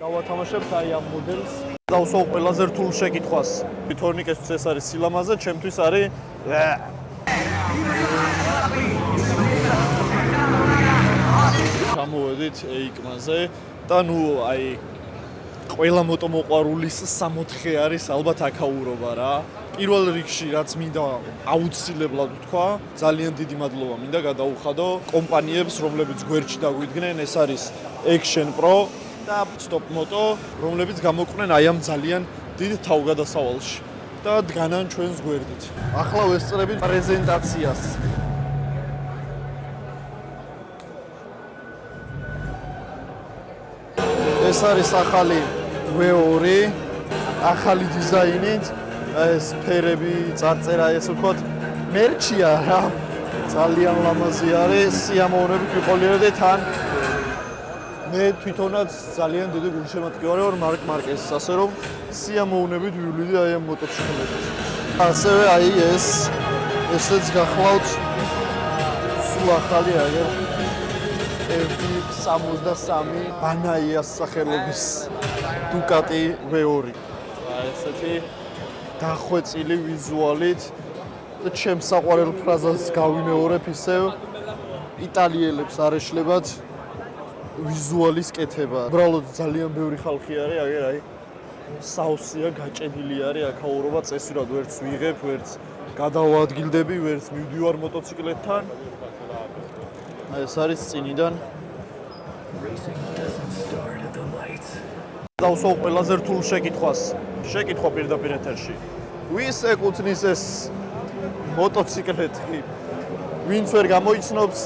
დავათამაშებთ აი ამ მოდელს. დავსვავ ყველაზე რთულ შეკითხვას. თორნიკესთვის ეს არის სილამაზე, ჩემთვის არის ჩამოვედით ეიკმაზე და ნუ აი ყველა მოტომოყვარულის 64 არის ალბათ აქაურობა რა. პირველ რიგში რაც მინდა აუცილებლად ვთქვა, ძალიან დიდი მადლობა მინდა გადაუხადო კომპანიებს, რომლებიც გვერდში დაგვიდგნენ, ეს არის Action Pro და Stop Moto, რომლებიც გამოყვნენ აი ამ ძალიან დიდ თავგადასავალში და დგანან ჩვენს გვერდით. ახლა ვესწრებით პრეზენტაციას. ეს არის ახალი V2, ახალი დიზაინით, ეს ფერები, წარწერა, ესე ვთქვათ, მერჩია რა. ძალიან ლამაზი არის, სიამოვნებით ვიყოლიერდი თან. მე თვითონაც ძალიან დიდი გულშემატკივარი ვარ მარკ მარკესის, ასე რომ სიამოვნებით ვივლიდი აი ამ მოტოციკლებით. ასევე აი ესეც გახლავთ სულ ახალი აგერ F63 ბანაიას სახელობის Ducati V2. ესეთი დახვეწილი ვიზუალით და ჩემს საყვარელ ფრაზას გავიმეორებ ისევ იტალიელებს არ ეშლებათ ვიზუალის კეთება. უბრალოდ ძალიან ბევრი ხალხი არის, აგერ აი საოსია გაჭედილი არის აქაურობა წესურად ვერც ვიღებ, ვერც გადავადგილდები, ვერც მივდივარ მოტოციკლებთან. ეს არის წინიდან. დავსვავ ყველაზე რთულ შეკითხვას. შეკითხვა პირდაპირ ეთერში. ვის ეკუთვნის ეს მოტოციკლეთი? ვინც ვერ გამოიცნობს,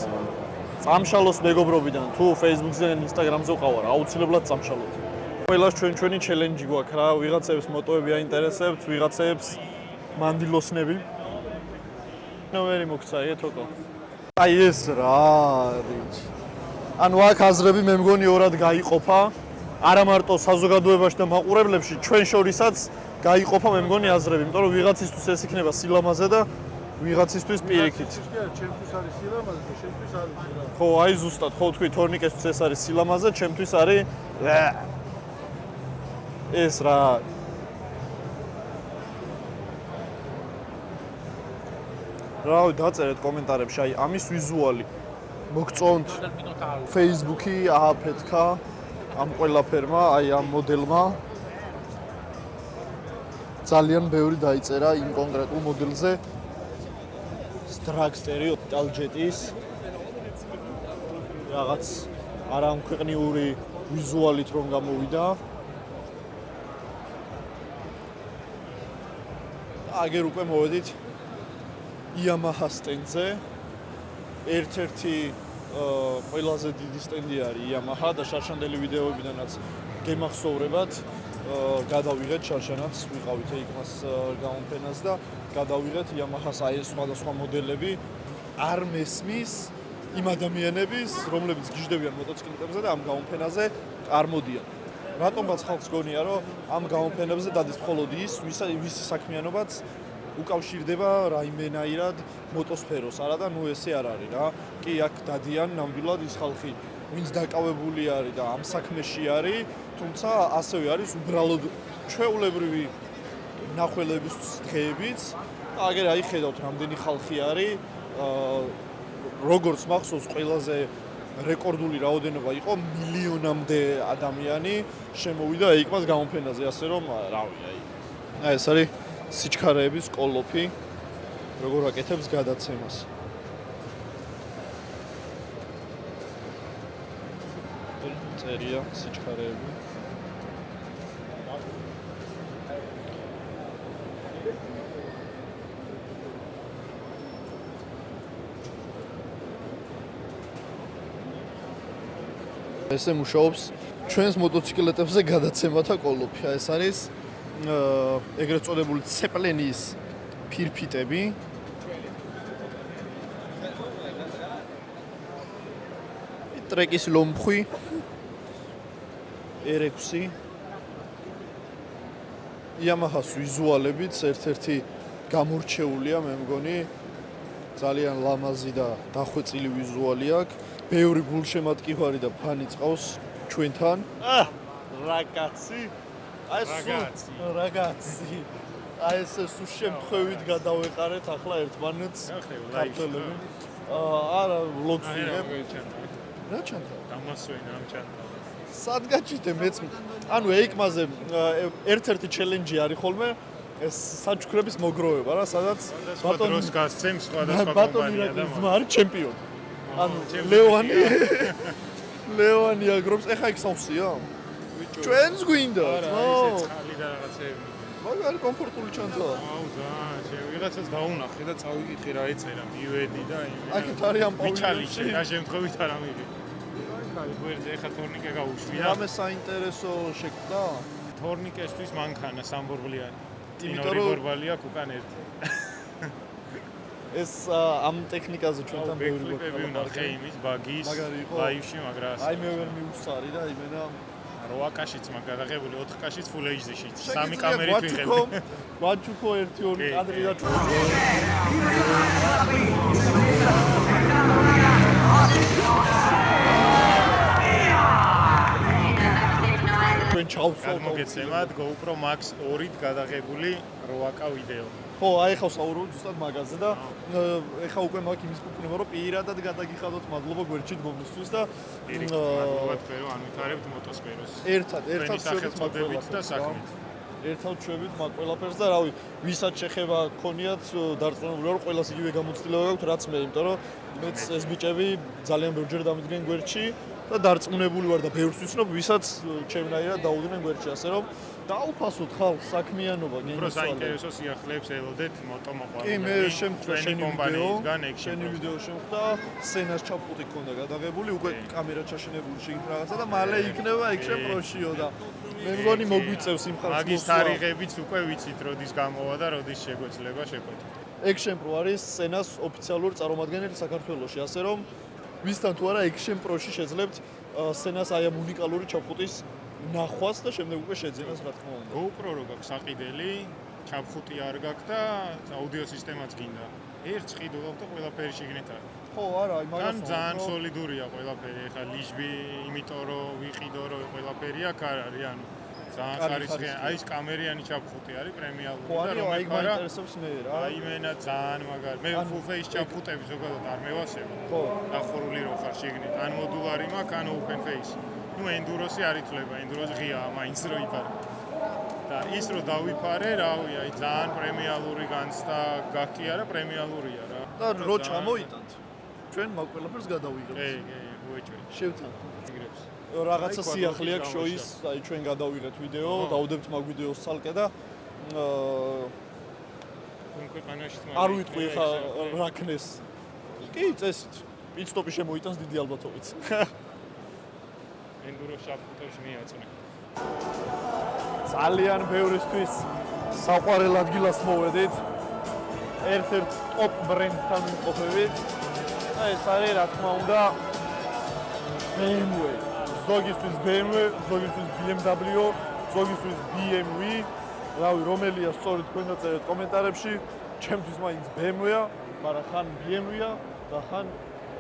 წამშალოს მეგობრობიდან. თუ Facebook-ზე, Instagram-ზე ვყავარ, აუცილებლად წამშალოთ. ყველას ჩვენი ჩელენჯი გვაქვს რა, ვიღაცებს მოტოები აინტერესებთ, ვიღაცებს მანდილოსნები. ნომერი მოგცა, ეთოკო. აი ეს რა არის. ანუ აქ აზრები მე მგონი ორად გაიყოფა. არა მარტო საზოგადოებაში და მაყურებლებში, ჩვენ შორისაც გაიყოფა მე მგონი აზრები, იმიტომ რომ ვიღაცისთვის ეს იქნება სილამაზე და ვიღაცისთვის პირიქით. ჩემთვის არის სილამაზე და შენთვის არის სილამაზე. ხო, აი ზუსტად, ხო თქვი, თორნიკესთვის ეს არის სილამაზე, ჩემთვის არის ეს რა. რავი, დაწერეთ კომენტარებში, აი ამის ვიზუალი. მოგწონთ Facebook-ი ააფეთქა ამ ყველაფერმა, აი ამ მოდელმა. ძალიან ბევრი დაიწერა იმ კონკრეტულ მოდელზე. Dragster-ი Italjet-ის რაღაც არამქვეყნიური ვიზუალით რომ გამოვიდა. აგერ უკვე მოვედით Yamaha სტენდზე. ერთ-ერთი ყველაზე დიდი სტენდი არის Yamaha და შარშანდელი ვიდეოებიდანაც გემახსოვრებათ. გადავიღეთ შარშანაც, ვიყავით ეიკმას გამოფენას და გადავიღეთ Yamaha-ს აი ეს სხვადასხვა მოდელები. არ მესმის იმ ადამიანების, რომლებიც გიждდებიან მოტოციკლებზე და ამ გამოფენაზე წარმოდიან. რატომაც ხალხს გონია, რომ ამ გამოფენებზე დადის მხოლოდ ის, ვისი საქმიანობაც უკავშირდება რაიმენაირად მოტოსფეროს, არა და ნუ ესე არ არის რა. კი, აქ დადიან ნამდვილად ის ხალხი, ვინც დაკავებული არის და ამ საქმეში არის, თუმცა ასევე არის უბრალოდ ჩვეულებრივი ნახველების დღეებიც. აგერ აი ხედავთ რამდენი ხალხი არის, როგორც მახსოვს ყველაზე რეკორდული რაოდენობა იყო მილიონამდე ადამიანი შემოვიდა ეიკმას გამოფენაზე, ასე რომ რავი, აი ეს არის სიჩქარეების კოლოფი, როგორ აკეთებს გადაცემას. წერია სიჩქარეები. ესე მუშაობს ჩვენს მოტოციკლეტებზე გადაცემათა კოლოფი. ეს არის ეგრეთ წოდებული ცეპლენის ფირფიტები. ტრეკის ლომხვი R6 Yamaha-ს ვიზუალებიც ერთ-ერთი გამორჩეულია, მე მგონი ძალიან ლამაზი და დახვეწილი ვიზუალი აქვს. ბევრი გულშემატკივარი და ფანი წავს ჩვენთან. რაგაცი. აი Ragazzi. რაგაცი. აი ეს სულ შემთხვევით გადავეყარეთ ახლა ერთმანეთს ქართველები. არა, ვლოგს ვიღებ. რა ჩანდა? დამასვენა ამ ჩანდა. სად გაჩიტე მეც? ანუ ეიკმაზე ერთ-ერთი ჩელენჯი არის ხოლმე ეს საჩუქრების მოგროვება რა, სადაც ბატონს გასცემს სხვადასხვა ბატონი კომპანია და რა არის ჩემპიონი. ანუ ლეონი აგრობს, ეხა იქ სავსეა? ჩვენს გვინდა. არა, ისე წყალი და რაღაცები. მაგარი კომფორტული ჩანდა. აუ ზა, ვიღაცას დაუნახე და წავიკითხე რა ეწერა, მივედი და აქეთ არის ამ მიჩალიში, რა შემთხვევით არა მივედი. აი, გვერდზე ეხა თორნიკე გაუშვია. რამე საინტერესო შექმნა? თორნიკესთვის მანქანა სამბორბლიანი. იმიტომ რომ ბორბალი აქვს უკან ერთი. ეს ამ ტექნიკაზე ჩვენთან ბევრი ბეკლიპები ვნახე იმის ბაგის მაგარი იყო? ლაივში, მაგრამ აი მე ვერ მივსარი და იმენა 8 კაშიც მაგ გადაღებული 4 კაშიც full HD-შიც 3 კამერით ვიღებდი. ვაჩუქო 1-2 კი, კადრი კი. და ჩვენ ჩავსვავ მოგეცემათ GoPro Max 2-ით გადაღებული 8K ვიდეო. ხო, აი ხა ვსაუბრობ ზუსტად მაგაზე და ეხა უკვე მაქვს იმის ფუფუნება, რომ პირადად გადაგიხადოთ, მადლობა გვერდში დგომისთვის და მადლობა თქვენ, ან ვითარებთ მოტოსფეროს. ერთად სახელწოდებით და საქმით. ერთად ჩვევით მაგ ყველაფერს და რავი, ვისაც შეხება გქონიათ დარწმუნებული ვარ, ყველას იგივე გამოცდილება გაქვთ, რაც მე, იმიტომ რომ მეც ეს ბიჭები ძალიან ბევრჯერ დამიდგნენ გვერდში და დარწმუნებული ვარ და ბევრს ვიცნობ, ვისაც ჩემნაირად დაუდგნენ გვერდში, ასე რომ დაუფასოთ ხალხს საქმიანობა უფრო გენიოსალია. საინტერესო სიახლეებს ელოდეთ მოტომოყვარულები. კი, მე შემხვდა შენი კომპანიისგან ეგ შენი ვიდეო შემხვდა, სცენას ჩაფხუტი ქონდა გადაღებული, უკვე კამერა ჩაშენებული შეგ რაღაცა და მალე იქნება ეგ შეპროშიო და მე მგონი მოგვიწევს იმ ხალხს. მაგის თარიღებიც უკვე ვიცით, როდის გამოვა და როდის შეგვეძლება შეკვეთა. Action Pro არის სცენას ოფიციალური წარმომადგენელი საქართველოში, ასე რომ ვისთან თუ არა Action Pro-ში შეძლებთ სცენას აი ამ უნიკალური ჩაფხუტის ნახვას და შემდეგ უკვე შეძენას რა თქმა უნდა. GoPro რო გაქვს საყიდელი, ჩაფხუტი არ გაქვს და აუდიო სისტემაც გინდა. ერთს ყიდულობ და ყველაფერი შეგნით არის. ხო, არა, აი თან მაგას ძალიან სოლიდურია ყველაფერი. ეხლა ლიჟბი, იმიტომ რომ ვიყიდო რომ ყველაფერი აქ არ არის, ანუ ძალიან ხარისხიანი. აი ეს კამერიანი ჩაფხუტი არის პრემიალური ხო, და არის, რომ აი ეხარა მაინტერესებს მე რა. აი მენა ძალიან მაგარი. მე full face ჩაფხუტები ზოგადად არ მევასება. ხო. დახურული რო ხარ შეგნით. ან მოდულარი მაქვს, ან open face. ნუ ენდუროსი არ ითვლება, ენდუროსი ღიაა, მაინც რო იფარე. და ის რო დავიფარე, რავი, აი ძალიან პრემიალური განცდა გაქვს კი არა, პრემიალურია რა. და რო ჩამოიტანთ. ჩვენ მაგ ყველაფერს გადავიღებთ. კი, კი, უეჭვი. შევთანხმდით. იგრებს. რაღაცა აი, სიახლე აქვს კვადრატი შოის, აი ჩვენ გადავიღეთ ვიდეო, დავდებთ მაგ ვიდეოს ცალკე და თქვენ ქვეყანაში არ ვიტყვი ხა რა ქნეს. კი, წესით. პიტსტოპი შემოიტანს დიდი ალბათობით. ენდურო შაფხუტებში მიაწვე. ძალიან ბევრისთვის საყვარელ ადგილას მოვედით. ერთ-ერთ ტოპ ბრენდთან ვიმყოფებით. და ეს არის რა თქმა უნდა BMW. ზოგისთვის BMW, ზოგისთვის BMW, ზოგისთვის BMW. რავი, რომელია სწორი თქვენ დაწერეთ კომენტარებში. ჩემთვის მაინც BMW-ა, მაგრამ ხან BMW-ა და ხან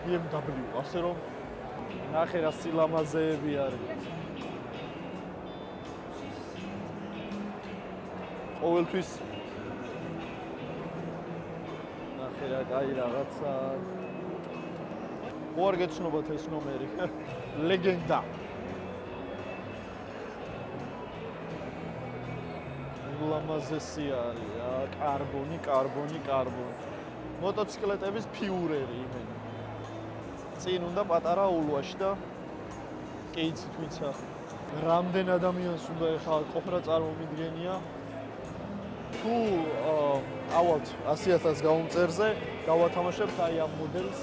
BMW. ასე რომ ნახე რა სილამაზეები არის. ყოველთვის ნახე რა კაი რაღაცა. უარ გეცნობათ ეს ნომერი. ლეგენდა. ულამაზესი არის რა, კარბონი. მოტოციკლეტების ფიურერი იმენა. წინ უნდა პატარა ულვაში და კი იცით ვინცა. რამდენ ადამიანს უნდა ეხლა ყოფნა წარმომიდგენია. თუ ავალთ 100,000 გამომწერზე გავათამაშებთ აი ამ მოდელს.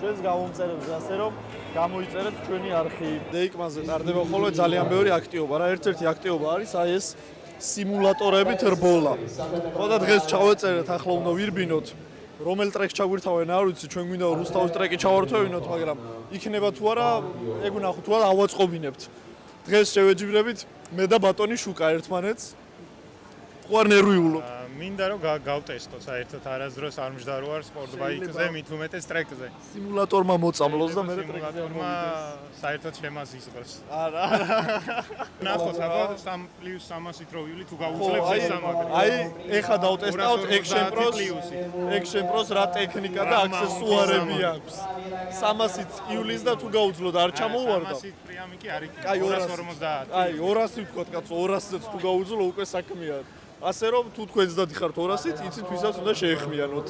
ჩვენს გამომწერებზე, ასე რომ გამოიწერეთ ჩვენი არხი. დეიკმაზე ტარდება ხოლმე ძალიან ბევრი აქტივობა. რა ერთ-ერთი აქტივობა არის აი ეს სიმულატორებით რბოლა. ხო და დღეს ჩავეწერეთ, ახლა უნდა ვირბინოთ. რომელ ტრეკს ჩაგვირთავენ, არ ვიცი, ჩვენ გვინდა რუსთავის ტრეკი ჩავართვევინოთ, მაგრამ იქნება თუ არა, ეგ ვნახოთ, თუ არა ავაწყობინებთ. დღეს შევეჯიბრებით მე და ბატონი შუკა ერთმანეთს. ხო არ ნერვიულობ. მინდა რომ გავტესტო საერთოდ არასდროს არ მჯდა რო არ სპორტ ბაიკზე, მით უმეტეს ტრეკზე. სიმულატორმა მოწამლოს და მე სიმულატორმა საერთოდ შემაზისყროს. არა. ნახოთ, აბა 3+300-ით რო ვივლი თუ გავუძლებს ეს სამაგრი. აი, ეხა დავტესტავთ Action Pro-ს რა ტექნიკა და აქსესუარები აქვს. 300-ით ივლის და თუ გაუძლოთ არ ჩამოუვარდა. 300-ით პრიამი კი არ იქნება. აი 250. აი 200 ვთქვათ, კაცო, 200-ით თუ გაუძლო უკვე საქმეა. ასე რომ თუ თქვენც დადიხართ 200-ით, იცით ვისაც უნდა შეეხმიანოთ.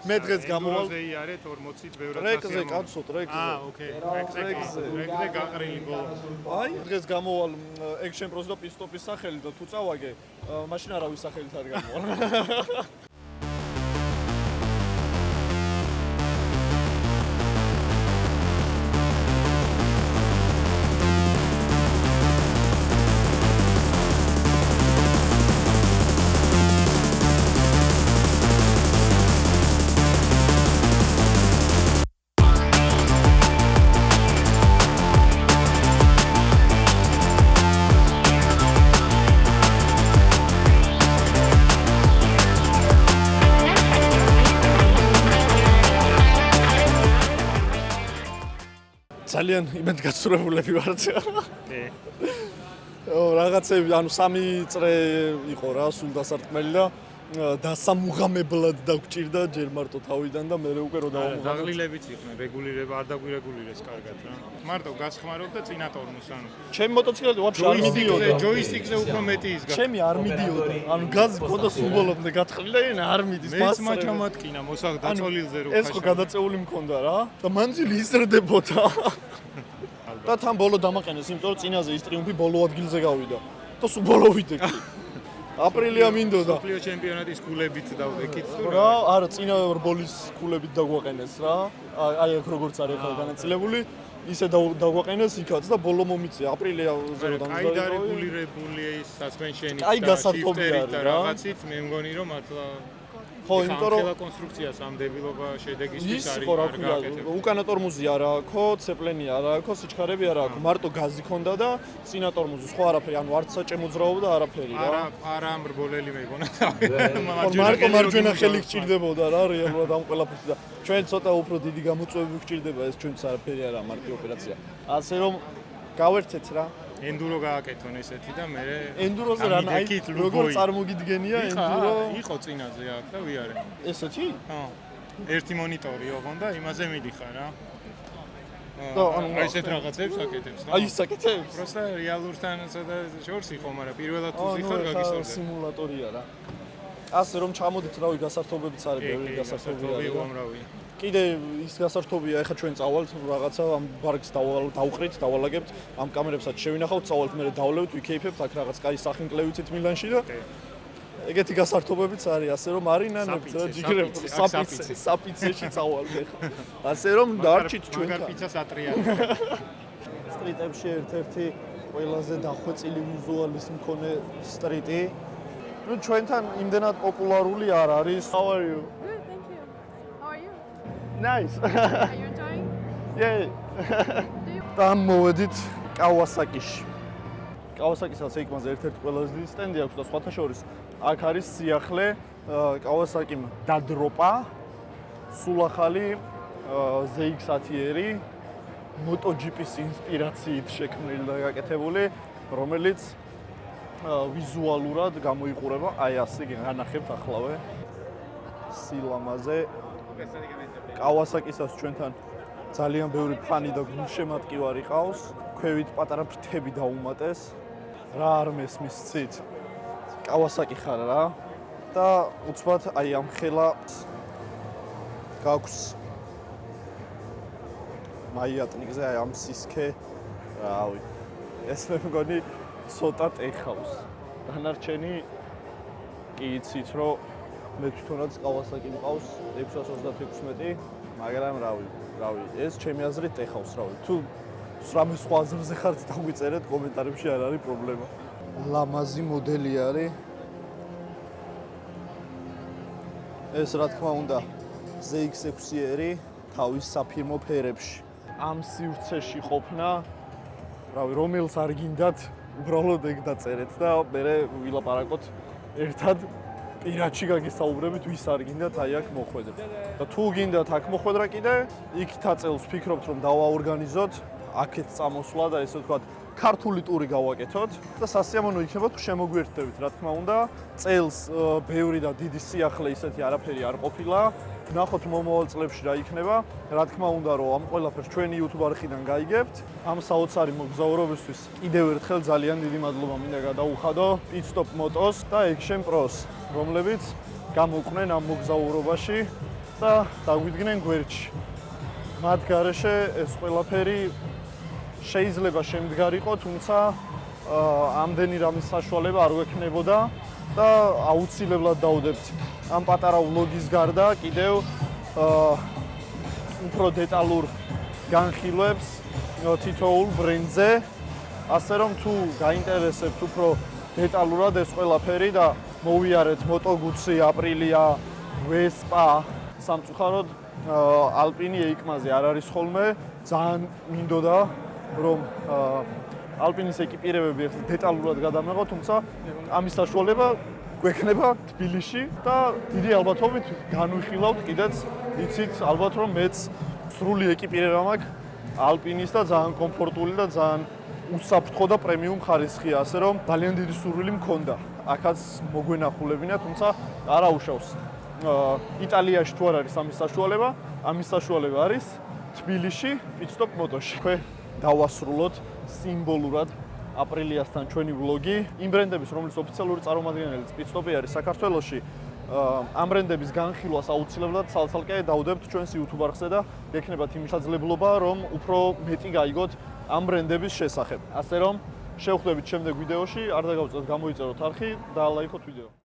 მე დღეს გამოვალ იარეთ 40-ით ბევრად ტრეკზე, კაცო, ტრეკზე. ოკეი, ტრეკზე გაყრილი ბოლო. აი, დღეს გამოვალ Action Pro-ს და პისტოპის სახელი და თუ წავაგე, მაშინ არავის სახელით არ გამოვალ. ძალიან იმედგაცრუებულები ვართ. კი. რაღაცები, ანუ 3 წრე იყო რა, სულ დასარტყმელი და დასამუღამებლად დაგვჭირდა ჯერ მარტო თავიდან და მე უკვე რო დავამუღამებ. დაღლილებიც იყვნენ, რეგულირება არ დაგვირეგულირეს კარგად რა. მარტო გასხმარობ და წინა ტორმოს ანუ. ჩემი მოტოციკლი ვაფშე არ მიდიოდა. ჯოისტიკზე უფრო მეტი ისგა. ჩემი არ მიდიოდა. ანუ გაზი მქონდა სუბოლომდე გათხრილი და ენა არ მიდის მეც მაჩამატკინა მოსაღ დაწოლილზე რო ეს ხო გადაწეული მქონდა რა და მანძილი იზრდებოდა. და თან ბოლო დამაყენეს, იმიტომ რომ წინაზე ის ტრიუმფი ბოლო ადგილზე გავიდა. და სულ ბოლო ვიდექი. აპრილია მინდოდა. სოფლიო ჩემპიონატის კულებით დავდექით თუ რა. რა, არა, წინა რბოლის კულებით დაგვაყენეს რა. აი აქ როგორც არის ახლა განაწილებული, ისე დაგვაყენეს იქაც და ბოლო მომიწია. აპრილიაზე რომ აი დარეგულირებული suspension-ით აი, და გასართობი shifter-ით არის და რა. რაღაცით მე მგონი რომ მართლა ხო, იმიტომ რომ ხელა კონსტრუქციას ამ დებილობა შედეგისთვის ის არის ხო რა არ ქვია, გააკეთებს. უკანა ტორმოზი არ აქვს, ცეპლენი არ აქვს, სიჩქარები არ აქვს, მარტო გაზი ქონდა და წინა ტორმოზი სხვა არაფერი, ანუ არც საჭემოძრაობა და არაფერი რა. არა მრბოლელი მეგონა. მარტო მარჯვენა ხელი გჭირდებოდა რა რეალურად ამ ყველაფერს და ჩვენ ცოტა უფრო დიდი გამოწვევები გჭირდება ეს ჩვენც არაფერი არა მარტო ოპერაცია. ასე რომ გავერთეთ რა. ენდურო გააკეთონ ესეთი და მე ენდუროზე რა აი როგორ წარმოგიდგენია ენდურო იყო წინაზე აქ და ვიარე. ესეთი? ხო. ერთი მონიტორი ოღონ და იმაზე მიდიხარ რა. და ანუ აი ესეთ რაღაცებს აკეთებს რა. აი ის აკეთებს? просто რეალურთან ცოტა შორს იყო, მაგრამ პირველად თუ ვიხარ გაგისურვებ. სიმულატორია რა. ასე რომ ჩამოდით რავი გასართობებიც არის, ბევრი გასართობი არის. უამრავია. კიდე ის გასართობია, ეხლა ჩვენ წავალთ რაღაცა ამ ბარგს დავუყრით, დავალაგებთ, ამ კამერებსაც შევინახავთ, წავალთ, მე დავლევთ, ვიქეიფებთ, აქ რაღაც კაი სახი მკლევიცით მილანში და ეგეთი გასართობებიც არის, ასე რომ არინანებთ რა ჯიგრებს, საპიცეში წავალთ ეხლა. ასე რომ დარჩით ჩვენ. მაგარ პიცას ატრიალებ. სტრიტებში ერთ-ერთი ყველაზე დახვეწილი ვიზუალის მქონე სტრიტი. ნუ ჩვენთან იმდენად პოპულარული არ არის. How are you? Good, thank you. How are you? Nice. Are you enjoying? Yeah. Do you? და მოვედით კავასაკიში. კავასაკისაც ეიკმაზე ერთ-ერთი ყველაზე დიდი სტენდი აქვს და სხვათა შორის აქ არის სიახლე კავასაკიმ დადროპა სულ ახალი ZX-10-ერი MotoGP-ის ინსპირაციით შექმნილი და გაკეთებული, რომელიც ვიზუალურად გამოიყურება აი ასე განახებთ ახლავე სილამაზე. კავასაკისაც ჩვენთან ძალიან ბევრი ფანი და გულშემატკივარი ყავს. ქვევით პატარა ფრთები დაუმატეს. რა არ მესმის ცით. კავასაკი ხარ რა. და უცბად აი ამ ხელა გაქვს მაიატნიკზე აი ამ სისქე. რავი. ეს მე მგონი ცოტა ტეხავს. დანარჩენი კი იცით რომ მე თვითონაც კავასაკი მყავს 636, მაგრამ რავი, ეს ჩემი აზრით ტეხავს რავი. თუ რამე სხვა აზრზე ხართ დაგვიწერეთ კომენტარებში, არ არის პრობლემა. ლამაზი მოდელი არის. ეს რა თქმა უნდა ZX-6-ერი თავის საფირმო ფერებში. ამ სივრცეში ყოფნა, რავი, რომელს არ გინდათ, უბრალოდ ეგ დაწერეთ და მე ვილაპარაკოთ ერთად პირადში გაგესაუბრებით, ვის არ გინდათ აი აქ მოხვედრა. და თუ გინდათ აქ მოხვედრა კიდე, იქ თაწელს ვფიქრობთ, რომ დავაორგანიზოთ აქეთ წამოსვლა და ესე ვთქვათ, ქართული ტური გავაკეთოთ და სასიამოვნო იქნება თუ შემოგვიერთდებით, რა თქმა უნდა. წელს ბევრი და დიდი სიახლე ისეთი არაფერი არ ყოფილა. ნახოთ მომავალ წლებში რა იქნება. რა თქმა უნდა, რომ ამ ყველაფერს ჩვენი YouTube არხიდან გაიგებთ. ამ საოცარი მოგზაურობისთვის კიდევ ერთხელ ძალიან დიდი მადლობა მინდა გადაუხადო Pit Stop Motos და Action Pros, რომლებიც გამოვყვნენ ამ მოგზაურობაში და დაგვიდგნენ გვერდში. მათ გარეშე ეს ყველაფერი შეიძლება შემდგარიყო, თუმცა ამდენი რამის საშუალება არ გვექნებოდა და აუცილებლად დავდებთ ამ პატარა ვლოგის გარდა კიდევ უფრო დეტალურ განხილვებს თითოეულ ბრენდზე, ასე რომ თუ გაინტერესებთ უფრო დეტალურად ეს ყველაფერი და მოვიარეთ Moto Guzzi, Aprilia, Vespa, სამწუხაროდ Alpine EICMA-ზე არ არის ხოლმე, ძალიან მინდოდა რომ ალპინის ეკიპირებები ახლა დეტალურად გადამეღო, თუმცა ამის საშუალება გვექნება თბილისში და დიდი ალბათობით განვიხილავთ კიდეც, იცით ალბათ რომ მეც სრული ეკიპირება მაქვს ალპინის და ძალიან კომფორტული და ძალიან უსაფრთხო და პრემიუმ ხარისხია, ასე რომ ძალიან დიდი სურვილი მქონდა აქაც მოგვენახულებინა, თუმცა არ აუშავს. იტალიაში თუ არ არის ამის საშუალება, ამის საშუალება არის თბილისში Pit Stop Motos-ში. დავასრულოთ სიმბოლურად აპრილიასთან ჩვენი ვლოგი. იმ ბრენდების, რომლის ოფიციალური წარმომადგენელი Pit Stop-ი არის საქართველოში, ამ ბრენდების განხილვას აუცილებლად ცალ-ცალკე დავდებთ ჩვენს YouTube არხზე და გექნებათ იმის შესაძლებლობა, რომ უფრო მეტი გაიგოთ ამ ბრენდების შესახებ. ასე რომ შევხვდებით შემდეგ ვიდეოში, არ დაგავწევთ გამოიწეროთ არხი და ლაიქოთ ვიდეო.